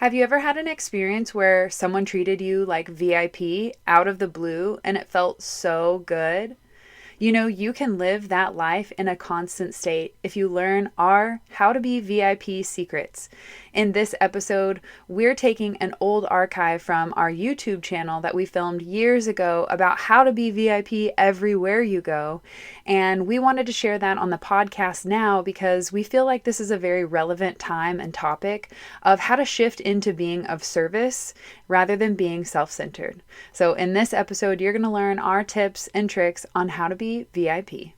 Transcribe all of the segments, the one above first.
Have you ever had an experience where someone treated you like VIP out of the blue and it felt so good? You know, you can live that life in a constant state if you learn our How to Be VIP secrets. In this episode, we're taking an old archive from our YouTube channel that we filmed years ago about how to be VIP everywhere you go. And we wanted to share that on the podcast now because we feel like this is a very relevant time and topic of how to shift into being of service rather than being self-centered. So in this episode, you're going to learn our tips and tricks on how to be VIP.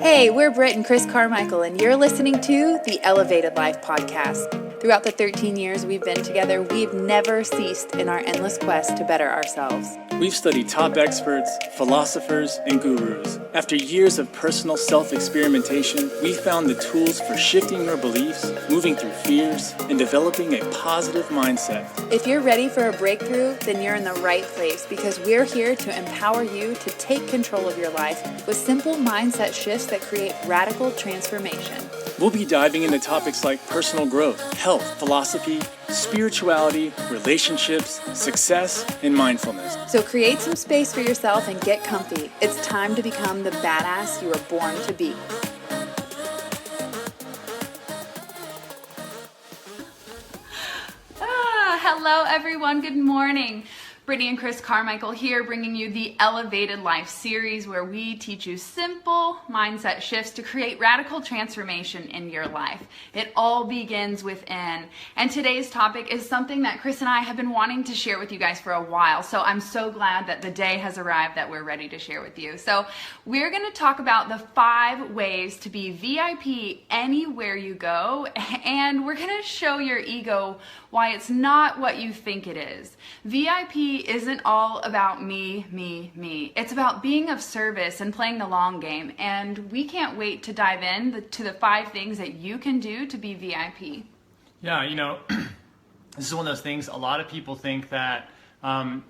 Hey, we're Britt and Chris Carmichael, and you're listening to the Elevated Life Podcast. Throughout the 13 years we've been together, we've never ceased in our endless quest to better ourselves. We've studied top experts, philosophers, and gurus. After years of personal self-experimentation, we found the tools for shifting your beliefs, moving through fears, and developing a positive mindset. If you're ready for a breakthrough, then you're in the right place because we're here to empower you to take control of your life with simple mindset shifts that create radical transformation. We'll be diving into topics like personal growth, health, philosophy, spirituality, relationships, success, and mindfulness. So create some space for yourself and get comfy. It's time to become the badass you were born to be. Hello everyone, good morning. Brittany and Chris Carmichael here, bringing you the Elevated Life series where we teach you simple mindset shifts to create radical transformation in your life. It all begins within. And today's topic is something that Chris and I have been wanting to share with you guys for a while. So I'm so glad that the day has arrived that we're ready to share with you. So we're going to talk about the 5 ways to be VIP anywhere you go. And we're going to show your ego why it's not what you think it is. VIP isn't all about me, me, me. It's about being of service and playing the long game. And we can't wait to dive in to the 5 things that you can do to be VIP. Yeah, you know, this is one of those things, a lot of people think that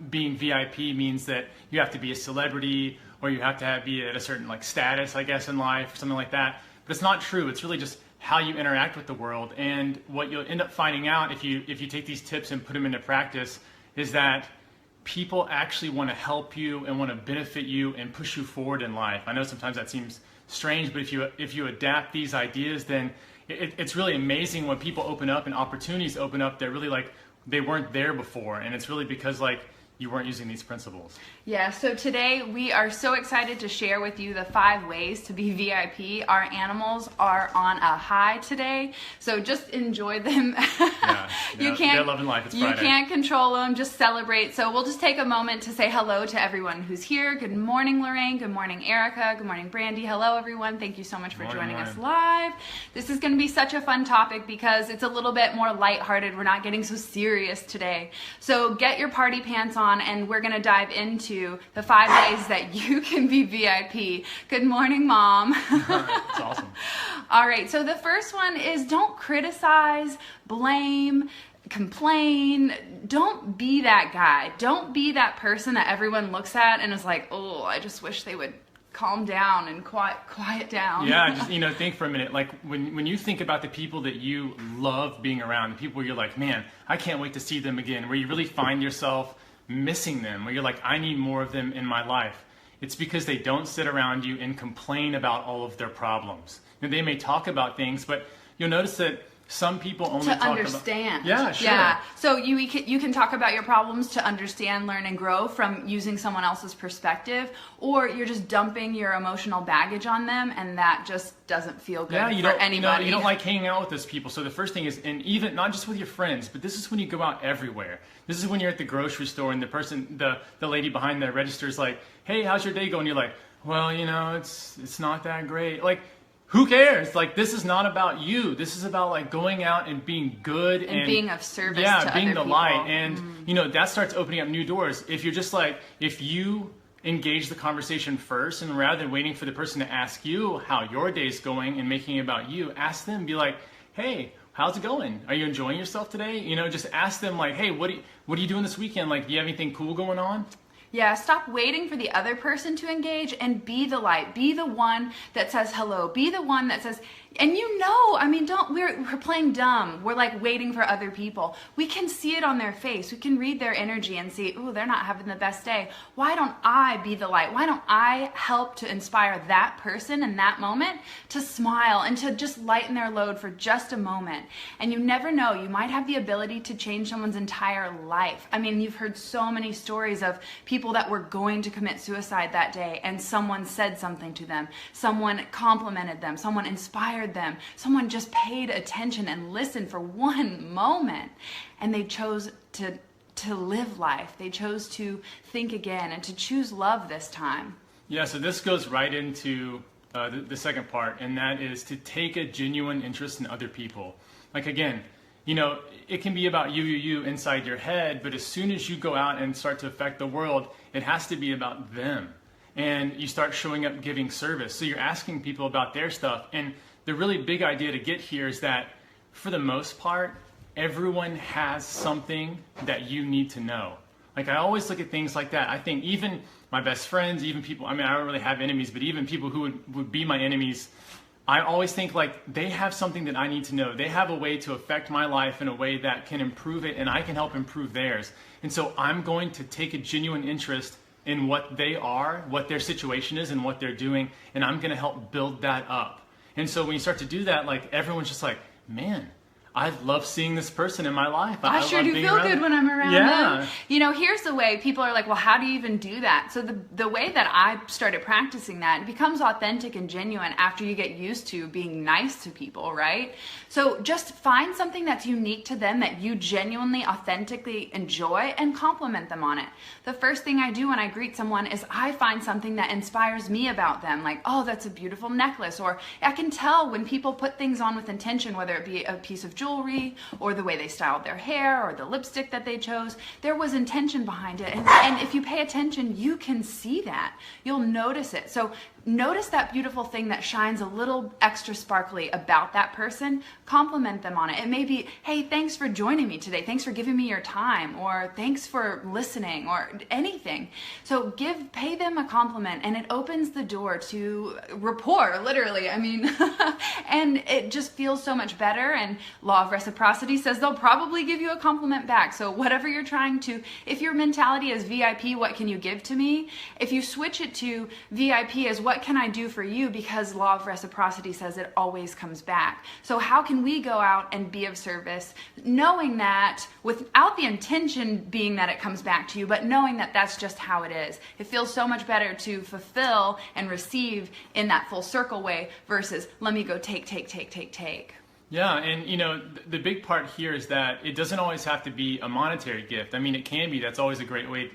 being VIP means that you have to be a celebrity or you have to be at a certain status, I guess, in life, something like that. But it's not true. It's really just how you interact with the world. And what you'll end up finding out if you take these tips and put them into practice is that people actually want to help you and want to benefit you and push you forward in life. I know sometimes that seems strange, but if you adapt these ideas, then it's really amazing when people open up and opportunities open up that really they weren't there before. And it's really because you weren't using these principles. Yeah, so today we are so excited to share with you the 5 ways to be VIP. Our animals are on a high today, so just enjoy them. Yeah, they're loving life. It's Friday. You can't control them, just celebrate. So we'll just take a moment to say hello to everyone who's here. Good morning, Lorraine. Good morning, Erica. Good morning, Brandy. Hello, everyone. Thank you so much for joining us live. This is going to be such a fun topic because it's a little bit more lighthearted. We're not getting so serious today. So get your party pants on, and we're going to dive into the 5 ways that you can be VIP. Good morning, Mom. That's awesome. All right, so the first one is don't criticize, blame, complain. Don't be that guy. Don't be that person that everyone looks at and is like, oh, I just wish they would calm down and quiet down. Yeah, just think for a minute. When you think about the people that you love being around, the people where you're like, man, I can't wait to see them again, where you really find yourself missing them, where you're like, I need more of them in my life. It's because they don't sit around you and complain about all of their problems. And they may talk about things, but you'll notice that some people only to talk understand. about... Yeah, sure. Yeah. So you can talk about your problems to understand, learn, and grow from using someone else's perspective, or you're just dumping your emotional baggage on them, and that just doesn't feel good for anybody. You don't like hanging out with those people. So the first thing is, and even not just with your friends, but this is when you go out everywhere. This is when you're at the grocery store and the lady behind the register is like, hey, how's your day going? You're like, well, it's not that great. Who cares? This is not about you. This is about going out and being good and being of service to being other the people. light. And that starts opening up new doors. If you're just if you engage the conversation first, and rather than waiting for the person to ask you how your day's going and making it about you, ask them, be like, hey, how's it going? Are you enjoying yourself today? Just ask them hey, what are you doing this weekend? Do you have anything cool going on? Yeah, stop waiting for the other person to engage and be the light. Be the one that says hello. Be the one that says, And I mean, we're playing dumb. We're like waiting for other people. We can see it on their face. We can read their energy and see, ooh, they're not having the best day. Why don't I be the light? Why don't I help to inspire that person in that moment to smile and to just lighten their load for just a moment? And you never know, you might have the ability to change someone's entire life. I mean, you've heard so many stories of people that were going to commit suicide that day, and someone said something to them, someone complimented them, someone inspired them, someone just paid attention and listened for one moment, and they chose to live life. They chose to think again and to choose love this time. Yeah, so this goes right into the second part, and that is to take a genuine interest in other people. Like, again, it can be about you inside your head, but as soon as you go out and start to affect the world, it has to be about them. And you start showing up giving service. So you're asking people about their stuff. And the really big idea to get here is that, for the most part, everyone has something that you need to know. Like, I always look at things like that. I think even my best friends, even people, I mean, I don't really have enemies, but even people who would be my enemies, I always think like they have something that I need to know. They have a way to affect my life in a way that can improve it, and I can help improve theirs. And so I'm going to take a genuine interest in what they are, what their situation is, and what they're doing, and I'm going to help build that up. And so when you start to do that, like, everyone's just like, man, I love seeing this person in my life. I sure do feel good when I'm around them. Here's the way people are like, well, how do you even do that? So the way that I started practicing that, it becomes authentic and genuine after you get used to being nice to people, right? So just find something that's unique to them that you genuinely, authentically enjoy and compliment them on it. The first thing I do when I greet someone is I find something that inspires me about them. Like, oh, that's a beautiful necklace. Or I can tell when people put things on with intention, whether it be a piece of jewelry or the way they styled their hair or the lipstick that they chose. There was intention behind it. And if you pay attention, you can see that. You'll notice it. So notice that beautiful thing that shines a little extra sparkly about that person. Compliment them on it. It may be, hey, thanks for joining me today. Thanks for giving me your time, or thanks for listening, or anything. So pay them a compliment, and it opens the door to rapport, literally. I mean, and it just feels so much better. And law of reciprocity says they'll probably give you a compliment back. So whatever you're trying to, if your mentality is VIP, what can you give to me? If you switch it to VIP as what can I do for you, because law of reciprocity says it always comes back. So how can we go out and be of service, knowing that without the intention being that it comes back to you, but knowing that that's just how it is. It feels so much better to fulfill and receive in that full circle way versus let me go take. Yeah, and the big part here is that it doesn't always have to be a monetary gift. I mean, it can be. That's always a great way,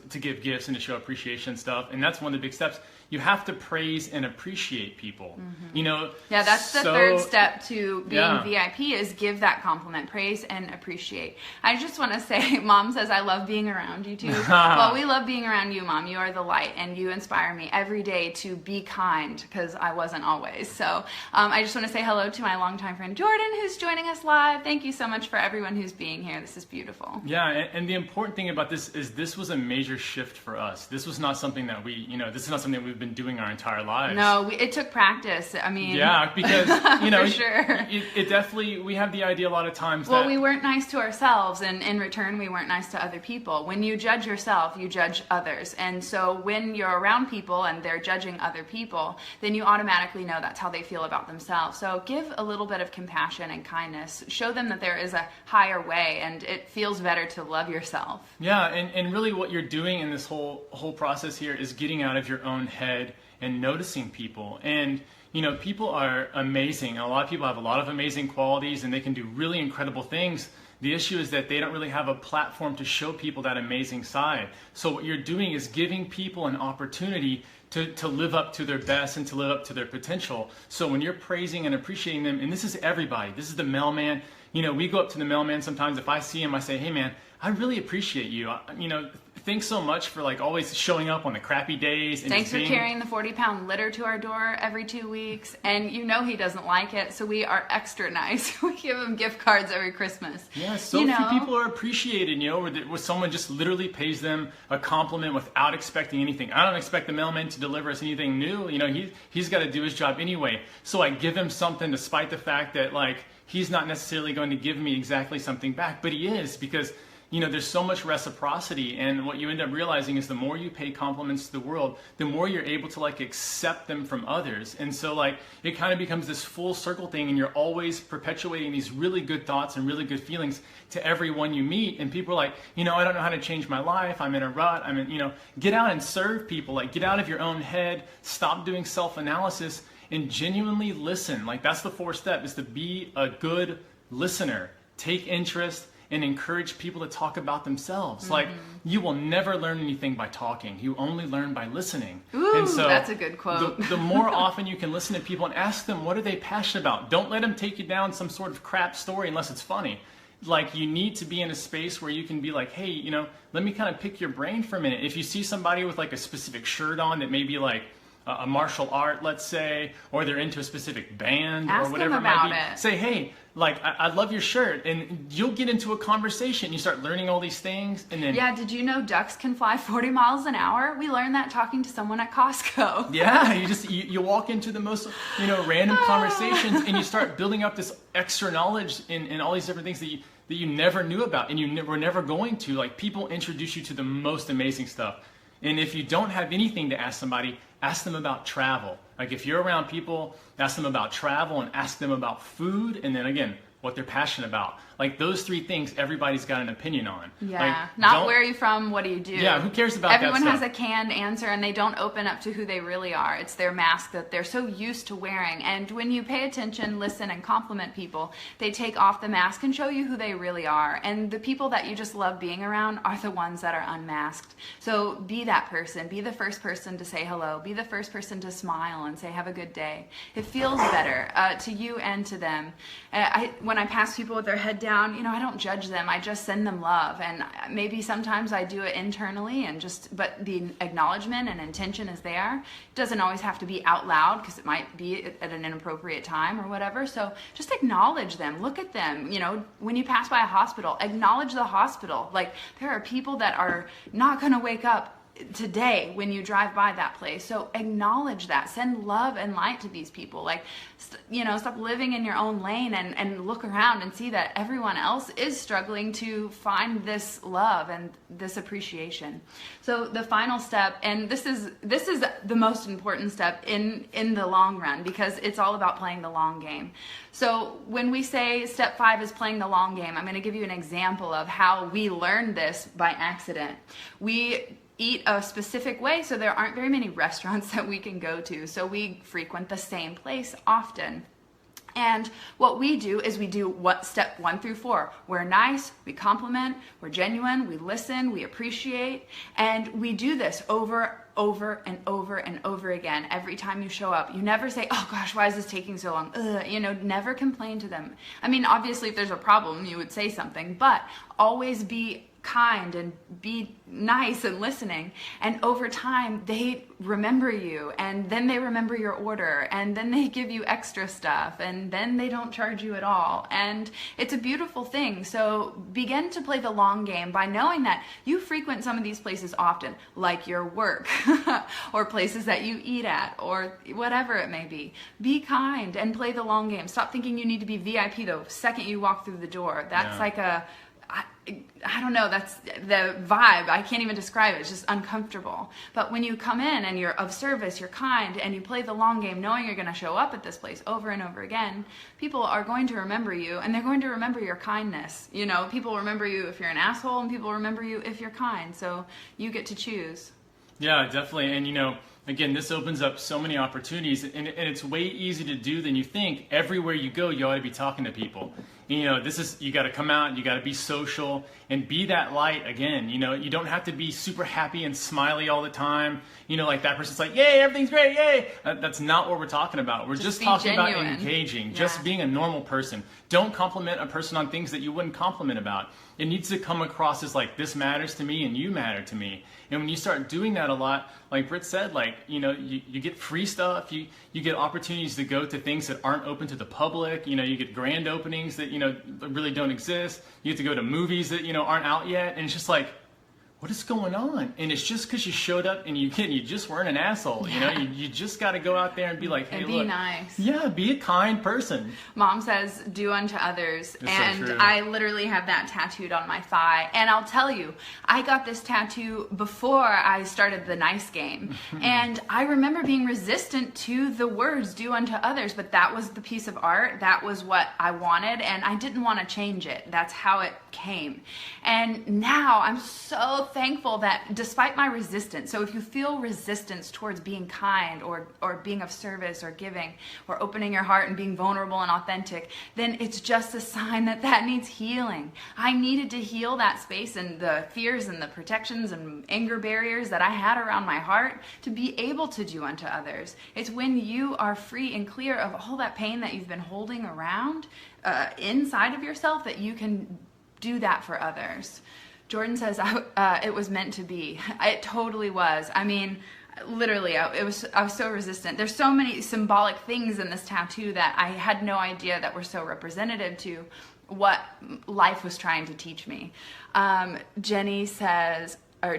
to give gifts and to show appreciation and stuff. And that's one of the big steps. You have to praise and appreciate people. Mm-hmm. Yeah, that's the third step to being VIP is give that compliment, praise and appreciate. I just want to say, Mom says, I love being around you too. Well, we love being around you, Mom. You are the light, and you inspire me every day to be kind, because I wasn't always. So I just want to say hello to my longtime friend Jordan, who's joining us live. Thank you so much for everyone who's being here. This is beautiful. Yeah, and the important thing about this is this was a major shift for us. This was not something that this is not something that we've been doing our entire lives. No, it took practice. I mean, yeah, because for sure. It definitely, we have the idea a lot of times we weren't nice to ourselves, and in return we weren't nice to other people. When you judge yourself, you judge others. And so when you're around people and they're judging other people, then you automatically know that's how they feel about themselves. So give a little bit of compassion and kindness. Show them that there is a higher way, and it feels better to love yourself. Yeah, and really what you're doing in this whole process here is getting out of your own head and noticing people. And people are amazing. A lot of people have a lot of amazing qualities, and they can do really incredible things. The issue is that they don't really have a platform to show people that amazing side. So what you're doing is giving people an opportunity to live up to their best and to live up to their potential. So when you're praising and appreciating them, and this is everybody, this is the mailman. We go up to the mailman sometimes. If I see him, I say, hey man, I really appreciate you. thanks so much for like always showing up on the crappy days. And Thanks for carrying the 40-pound litter to our door every 2 weeks. And you know he doesn't like it, so we are extra nice. We give him gift cards every Christmas. Yeah, so few people are appreciated, where someone just literally pays them a compliment without expecting anything. I don't expect the mailman to deliver us anything new. He's got to do his job anyway. So I give him something despite the fact that like he's not necessarily going to give me exactly something back, but he is, because there's so much reciprocity, and what you end up realizing is the more you pay compliments to the world, the more you're able to like accept them from others. And so like it kind of becomes this full circle thing, and you're always perpetuating these really good thoughts and really good feelings to everyone you meet. And people are like, I don't know how to change my life. I'm in a rut. Get out and serve people. Like, get out of your own head. Stop doing self-analysis and genuinely listen. Like, that's the fourth step, is to be a good listener. Take interest and encourage people to talk about themselves. Mm-hmm. Like, you will never learn anything by talking. You only learn by listening. Ooh, and so that's a good quote. The more often you can listen to people and ask them, what are they passionate about? Don't let them take you down some sort of crap story unless it's funny. Like, you need to be in a space where you can be like, hey, let me kind of pick your brain for a minute. If you see somebody with like a specific shirt on that may be like a martial art, let's say, or they're into a specific band Ask or whatever them it might about be, it. say, hey, like, I love your shirt, and you'll get into a conversation. You start learning all these things, and then did you know ducks can fly 40 miles an hour? We learned that talking to someone at Costco. Yeah, you walk into the most random conversations, and you start building up this extra knowledge in all these different things that you never knew about, and you were never going to. Like, people introduce you to the most amazing stuff. And if you don't have anything to ask somebody, ask them about travel. Like, if you're around people, ask them about travel and ask them about food, and then again, what they're passionate about. Like, those three things everybody's got an opinion on. Yeah. Like, Not where are you from, what do you do? Yeah, who cares about Everyone that has stuff? a canned answer, and they don't open up to who they really are. It's their mask that they're so used to wearing. And when you pay attention, listen, and compliment people, they take off the mask and show you who they really are. And the people that you just love being around are the ones that are unmasked. So be that person. Be the first person to say hello. Be the first person to smile and say, have a good day. It feels better to you and to them. When I pass people with their head down, I don't judge them. I just send them love. And maybe sometimes I do it internally, but the acknowledgement and intention is there. It doesn't always have to be out loud, because it might be at an inappropriate time or whatever. So just acknowledge them. Look at them. When you pass by a hospital, acknowledge the hospital. Like, there are people that are not going to wake up today when you drive by that place. So acknowledge that. Send love and light to these people. Like, stop living in your own lane and look around and see that everyone else is struggling to find this love and this appreciation. So the final step, and this is the most important step in the long run, because it's all about playing the long game. So when we say step 5 is playing the long game, I'm going to give you an example of how we learned this by accident. We eat a specific way, so there aren't very many restaurants that we can go to, so we frequent the same place often. And what we do is we do step 1 through 4. We're nice, we compliment, we're genuine, we listen, we appreciate, and we do this over and over and over again. Every time you show up, you never say, oh gosh, why is this taking so long? Never complain to them. I mean, obviously if there's a problem, you would say something, but always be kind and be nice and listening, and over time they remember you, and then they remember your order, and then they give you extra stuff, and then they don't charge you at all, and it's a beautiful thing. So begin to play the long game by knowing that you frequent some of these places often, like your work or places that you eat at or whatever it may be. Be kind and play the long game. Stop thinking you need to be VIP the second you walk through the door. That's like I don't know, that's the vibe. I can't even describe it. It's just uncomfortable. But when you come in and you're of service, you're kind, and you play the long game knowing you're going to show up at this place over and over again, people are going to remember you, and they're going to remember your kindness. People remember you if you're an asshole, and people remember you if you're kind. So you get to choose. Yeah, definitely. And again, this opens up so many opportunities, and it's way easier to do than you think. Everywhere you go, you ought to be talking to people. You know, you got to come out, you got to be social and be that light again. You know, you don't have to be super happy and smiley all the time. You know, like that person's like, yay, everything's great, yay. That's not what we're talking about. We're just talking about engaging, just being a normal person. Don't compliment a person on things that you wouldn't compliment about. It needs to come across as like, this matters to me and you matter to me. And when you start doing that a lot, like Britt said, like, you know, you get free stuff, you get opportunities to go to things that aren't open to the public, you know, you get grand openings that, you know, really don't exist. You get to go to movies that, you know, aren't out yet. And it's just like, what is going on? And it's just because you showed up and you just weren't an asshole. You know, you just got to go out there and be like, hey, and be nice. Yeah, be a kind person. Mom says, do unto others. It's and so true. I literally have that tattooed on my thigh. And I'll tell you, I got this tattoo before I started the nice game. And I remember being resistant to the words, do unto others. But that was the piece of art. That was what I wanted. And I didn't want to change it. That's how it came. And now I'm so thankful that despite my resistance, so if you feel resistance towards being kind or being of service or giving or opening your heart and being vulnerable and authentic, then it's just a sign that needs healing. I needed to heal that space and the fears and the protections and anger barriers that I had around my heart to be able to do unto others. It's when you are free and clear of all that pain that you've been holding around inside of yourself that you can do that for others. Jordan says, it was meant to be. It totally was. I mean, literally, I was so resistant. There's so many symbolic things in this tattoo that I had no idea that were so representative to what life was trying to teach me.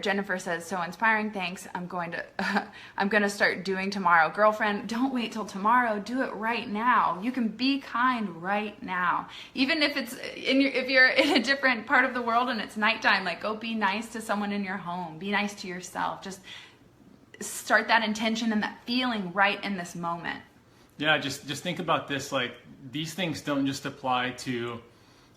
Jennifer says, so inspiring, thanks. I'm going to start doing tomorrow. Girlfriend, don't wait till tomorrow. Do it right now. You can be kind right now. Even if it's if you're in a different part of the world and it's nighttime, like go be nice to someone in your home. Be nice to yourself. Just start that intention and that feeling right in this moment. Yeah, just think about this. Like, these things don't just apply to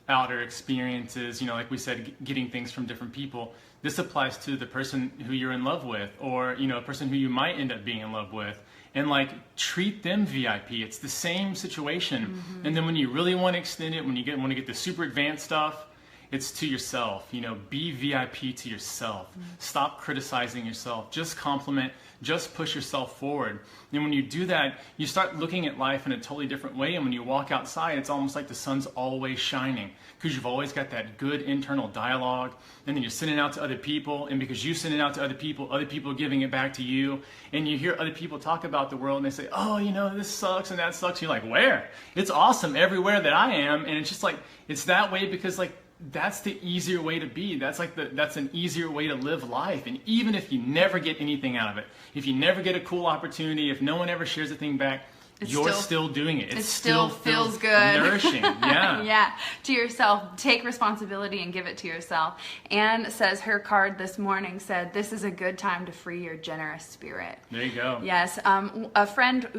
outer experiences, you know, like we said, getting things from different people. This applies to the person who you're in love with, or, you know, a person who you might end up being in love with, and like treat them VIP. It's the same situation. Mm-hmm. And then when you really want to extend it, when you want to get the super advanced stuff, it's to yourself. You know, be VIP to yourself. Mm-hmm. Stop criticizing yourself. Just compliment. Just push yourself forward. And when you do that, you start looking at life in a totally different way. And when you walk outside, it's almost like the sun's always shining, because you've always got that good internal dialogue. And then you're sending it out to other people. And because you send it out to other people are giving it back to you. And you hear other people talk about the world and they say, oh, you know, this sucks and that sucks. You're like, where? It's awesome everywhere that I am. And it's just like, it's that way because like, that's the easier way to be. That's an easier way to live life. And even if you never get anything out of it, if you never get a cool opportunity, if no one ever shares a thing back, you're still doing it. It still feels good. Nourishing. Yeah. Yeah. To yourself. Take responsibility and give it to yourself. Anne says her card this morning said, this is a good time to free your generous spirit. There you go. Yes. A friend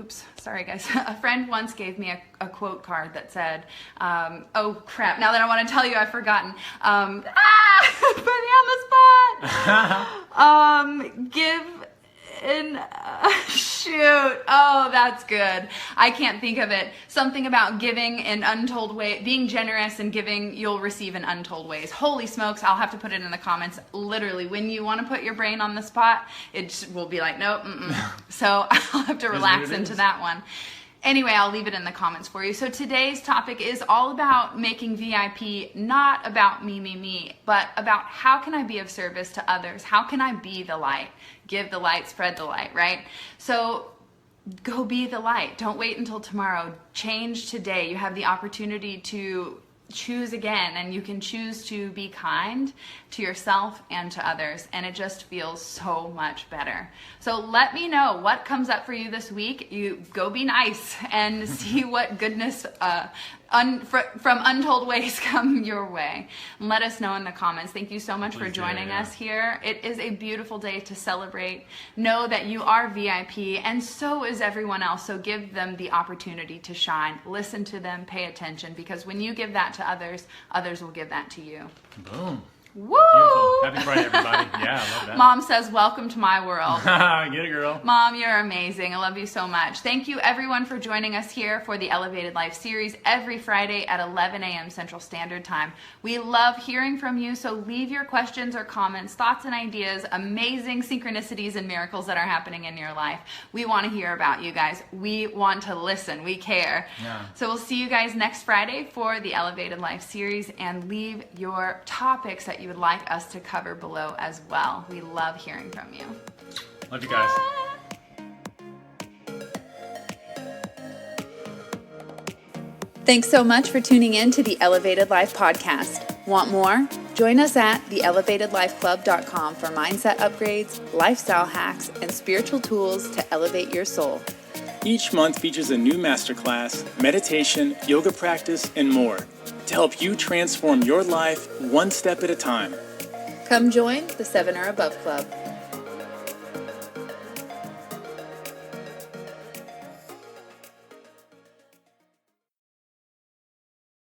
once gave me a quote card that said, oh crap, now that I want to tell you, I've forgotten. Put me on the spot. Give in shoot. Oh, that's good. I can't think of it. Something about giving in untold way, being generous and giving, you'll receive in untold ways. Holy smokes, I'll have to put it in the comments. Literally, when you want to put your brain on the spot, it will be like, nope. So I'll have to relax into that one. Anyway, I'll leave it in the comments for you. So today's topic is all about making VIP, not about me, but about how can I be of service to others? How can I be the light? Give the light, spread the light, right? So go be the light. Don't wait until tomorrow. Change today. You have the opportunity to choose again, and you can choose to be kind to yourself and to others, and it just feels so much better. So let me know what comes up for you this week. You go be nice and see what goodness from untold ways come your way. And let us know in the comments. Thank you so much for joining us here. It is a beautiful day to celebrate. Know that you are VIP, and so is everyone else. So give them the opportunity to shine. Listen to them, pay attention, because when you give that to others, others will give that to you. Boom. Woo! Beautiful. Happy Friday, everybody. Yeah, I love that. Mom says, welcome to my world. Get it, girl. Mom, you're amazing. I love you so much. Thank you, everyone, for joining us here for the Elevated Life series every Friday at 11 a.m. Central Standard Time. We love hearing from you, so leave your questions or comments, thoughts and ideas, amazing synchronicities and miracles that are happening in your life. We want to hear about you guys. We want to listen. We care. Yeah. So we'll see you guys next Friday for the Elevated Life series, and leave your topics that you would like us to cover below as well. We love hearing from you. Love you guys. Thanks so much for tuning in to the Elevated Life podcast. Want more? Join us at theelevatedlifeclub.com for mindset upgrades, lifestyle hacks, and spiritual tools to elevate your soul. Each month features a new masterclass, meditation, yoga practice, and more to help you transform your life one step at a time. Come join the 7 or Above Club.